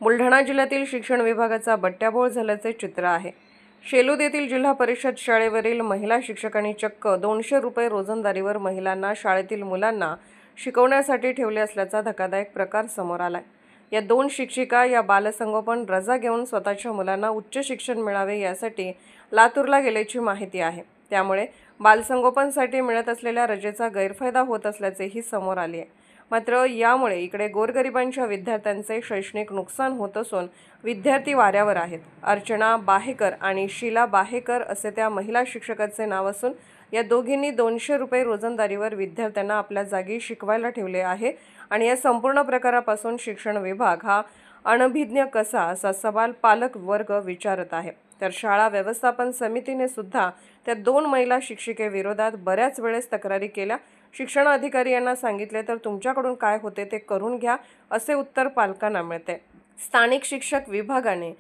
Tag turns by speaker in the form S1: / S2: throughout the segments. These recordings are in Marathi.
S1: बुलढाणा जिल्ह्यातील शिक्षण विभागाचा बट्ट्याबोळ झाल्याचे चित्र आहे। शेलूद येथील जिल्हा परिषद शाळेवरील महिला शिक्षकांनी चक्क 200 रुपये रोजंदारीवर महिलांना शाळेतील मुलांना शिकवण्यासाठी ठेवले असल्याचा धक्कादायक प्रकार समोर आलाय। या दोन शिक्षिका या बालसंगोपन रजा घेऊन स्वतःच्या मुलांना उच्च शिक्षण मिळावे यासाठी लातूरला गेल्याची माहिती आहे। त्यामुळे बालसंगोपनसाठी मिळत असलेल्या रजेचा गैरफायदा होत असल्याचेही समोर आले आहे। मात्र यामुळे इकडे गोरगरिबांच्या विद्यार्थ्यांचे शैक्षणिक नुकसान होत असून विद्यार्थी वाऱ्यावर आहेत। अर्चना बाहेकर आणि शीला बाहेकर असे त्या महिला शिक्षकाचे नाव असून या दोघींनी 200 रुपये रोजंदारीवर विद्यार्थ्यांना आपल्या जागी शिकवायला ठेवले आहे आणि या संपूर्ण प्रकारापासून शिक्षण विभाग हा अनभिज्ञ कसा असा सवाल पालक वर्ग विचारत आहे। तर शाळा व्यवस्थापन समितीने सुद्धा त्या दोन महिला शिक्षिकेविरोधात बऱ्याच वेळेस तक्रारी केल्या। शिक्षण अधिकारी यांना सांगितले तर तुमच्याकडून काय होते ते करून घ्या असे उत्तर पालकांना मिळते। स्थानिक शिक्षक विभागाने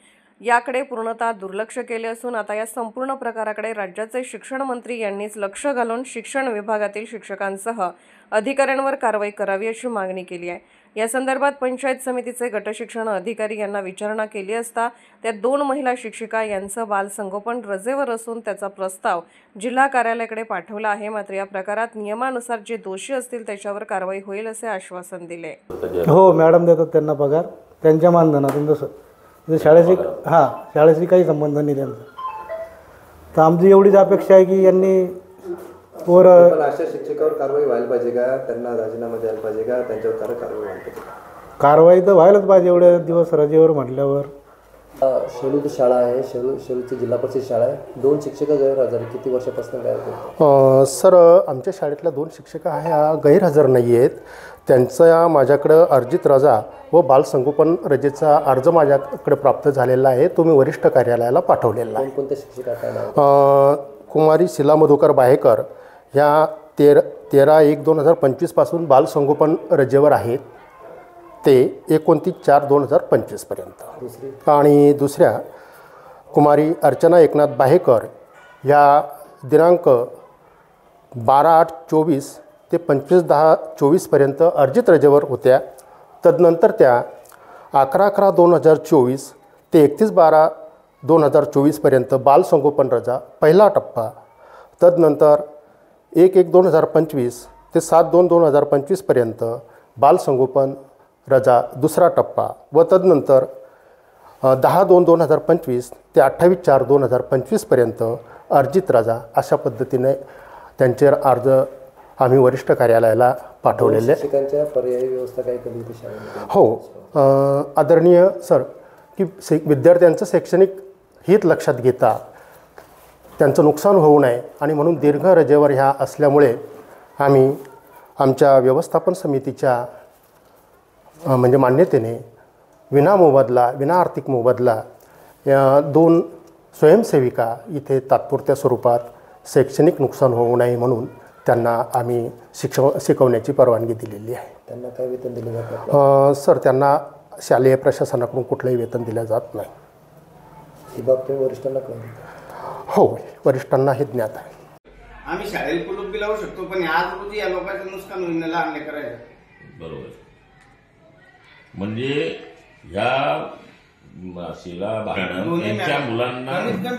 S1: याकडे पूर्णतः दुर्लक्ष केले असून आता या संपूर्ण प्रकाराकडे राज्याचे शिक्षण मंत्री यांनीच लक्ष घालून शिक्षण विभागातील शिक्षकांसह अधिकाऱ्यांवर कारवाई करावी अशी मागणी केली आहे। या संदर्भात पंचायत समितीचे गटशिक्षण अधिकारी यांना विचारणा केली असता त्या दोन महिला शिक्षिका यांचं बालसंगोपन रजेवर असून त्याचा प्रस्ताव जिल्हा कार्यालयाकडे पाठवला आहे। मात्र या प्रकारात नियमानुसार जे दोषी असतील त्याच्यावर कारवाई होईल असे आश्वासन दिले।
S2: हो मॅडम देतात त्यांना पगार त्यांच्या मानधनातून जसं शाळेशी काही संबंध नाही त्यांचा। तर आमची एवढीच अपेक्षा आहे की यांनी
S3: अशा शिक्षकावर कारवाई व्हायला पाहिजे का, त्यांना राजीनामा द्यायला पाहिजे का, त्यांच्यावर कारवाई व्हायला पाहिजे?
S2: कारवाई तर व्हायलाच पाहिजे एवढे दिवस रजेवर म्हटल्यावर।
S3: शेलूद शाळा आहे, शेलूदची जिल्हा परिषद शाळा आहे, दोन शिक्षिका गैरहजर किती वर्षापासून गैरहजर?
S4: सर आमच्या शाळेतल्या दोन शिक्षिका ह्या गैरहजर नाही आहेत। त्यांचा माझ्याकडं अर्जित रजा व बालसंगोपन रजेचा अर्ज माझ्याकडे प्राप्त झालेला आहे, तो मी वरिष्ठ कार्यालयाला पाठवलेला आहे।
S3: कोणत्या शिक्षिका काय नाव?
S4: कुमारी शीला मधुकर बाहेकर ह्या 13/1/2025 पासून बालसंगोपन रजेवर आहेत, ते 29/4/2025 पर्यंत। आणि दुसऱ्या कुमारी अर्चना एकनाथ बाहेकर ह्या दिनांक 12/8/24 ते 25/10/24 पर्यंत अर्जित रजेवर होत्या। तदनंतर त्या 11/11/2024 ते 31/12/2024 पर्यंत बालसंगोपन रजा पहिला टप्पा, तदनंतर 1/1/2025 ते 7/2/2025 पर्यंत बालसंगोपन रजा दुसरा टप्पा व तदनंतर 10/2/2025 ते 28/4/2025 पर्यंत अर्जित रजा अशा पद्धतीने त्यांचे अर्ज आम्ही वरिष्ठ कार्यालयाला पाठवलेले।
S3: शिक्षकांच्या पर्यायी व्यवस्था काय केली होती शाळेमध्ये?
S4: हो आदरणीय सर, की विद्यार्थ्यांचं शैक्षणिक हित लक्षात घेता त्यांचं नुकसान होऊ नये आणि म्हणून दीर्घ रजेवर ह्या असल्यामुळे आम्ही आमच्या व्यवस्थापन समितीच्या म्हणजे मान्यतेने विना आर्थिक मोबदला या दोन स्वयंसेविका इथे तात्पुरत्या स्वरूपात शैक्षणिक नुकसान होऊ नये म्हणून त्यांना आम्ही शिकवण्याची परवानगी दिलेली आहे।
S3: त्यांना काय वेतन दिले जातं?
S4: सर त्यांना शालेय प्रशासनाकडून कुठलंही वेतन दिलं जात नाही।
S3: ही बाब तुम्ही वरिष्ठांना कळवली?
S4: हो वरिष्ठांना हे ज्ञात आहे।
S5: आम्ही शाळेत कुलूप बी लावू शकतो, पण आज रोजी या लोकांचं नुकसान होईल ना लहान लेकरांचं।
S6: बरोबर, म्हणजे या शीला यांच्या मुलांना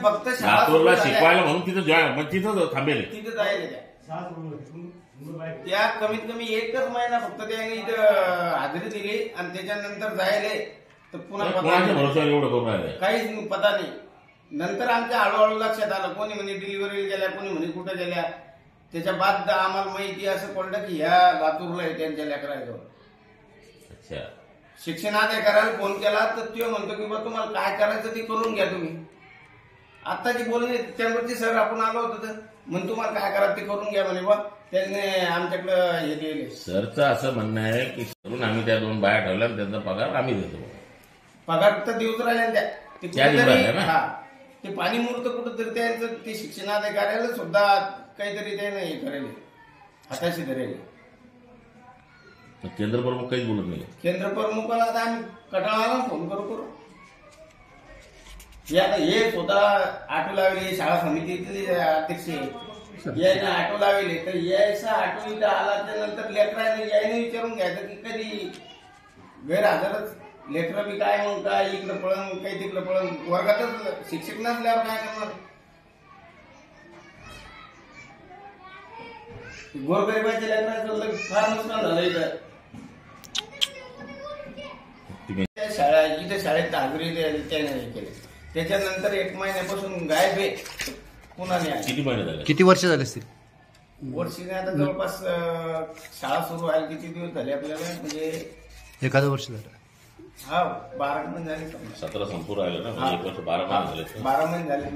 S5: फक्त
S6: लातूरला शिकवायला म्हणून तिथं थांबेल,
S5: तिथं जायला त्या कमीत कमी एकच महिना फक्त त्याने इथं हजेरी दिली आणि त्याच्यानंतर जायले तर पुन्हा
S6: एवढं करून राहिले
S5: काहीच पता नाही। नंतर आमच्या हळूहळू लक्षात आलं, कोणी म्हणे डिलिव्हरी गेल्या, कोणी म्हणे कुठं गेल्या। त्याच्या बाद आम्हाला माहिती असं पडलं की ह्या लातूरला आहे त्यांच्या लेकराजवळ।
S6: अच्छा,
S5: शिक्षणाधिकाऱ्याला फोन केला तर तो म्हणतो की बा तुम्हाला काय करायचं ते करून घ्या तुम्ही। आत्ताची बोलणी त्यावरती सर आपण आलो होतो तर म्हण तुम्हाला काय करायचं ते करून घ्या म्हणे बा, त्यांनी आमच्याकडं हे दिले।
S6: सरचं असं म्हणणं आहे की करून आम्ही त्या दोन बाया ठेवल्या त्यांचा पगार आम्ही देतो।
S5: पगार तर देऊच राहिल्या त्या, ते पाणी मुहूर्त कुठंतरी त्यांचं ते शिक्षणाधिकाऱ्याला सुद्धा काहीतरी त्याने हे करेल, हाताशी धरेल।
S6: केंद्र प्रमुख काहीच बोलत नाही।
S5: केंद्र प्रमुखाला आता आम्ही कटाळाला फोन करू हे स्वतः ऑटो लावले, शाळा समितीतले अध्यक्ष यायनं ऑटो लावले, तर यायचा ऑटो इथं आला त्यानंतर लेकराने यायने विचारून घ्यायचं की कधी गैरहजरच लेकरं बी काय मग काय इकडं पळण काही तिकडं पळण, वर्गातच शिक्षक नसल्यावर काय करणार. गोरगरिबाच्या लेकराचं फार नुकसान झालं इथं. त्या शाळा इथं शाळेत हजेरी त्याने हे केले, त्याच्यानंतर 1 महिन्यापासून गायब आहे. पुन्हा नाही आले.
S6: किती महिने झाले?
S7: किती वर्ष झाले असतील?
S5: वर्षीने आता जवळपास शाळा सुरू व्हायला किती दिवस झाले आपल्याला, म्हणजे
S7: एखादं वर्ष झालं.
S5: हा 12 महिने झाले.
S6: 17 संपूर्ण राहिलं ना, म्हणजे 1 वर्ष 12 महिने झाले.
S5: 12 महिने झाले.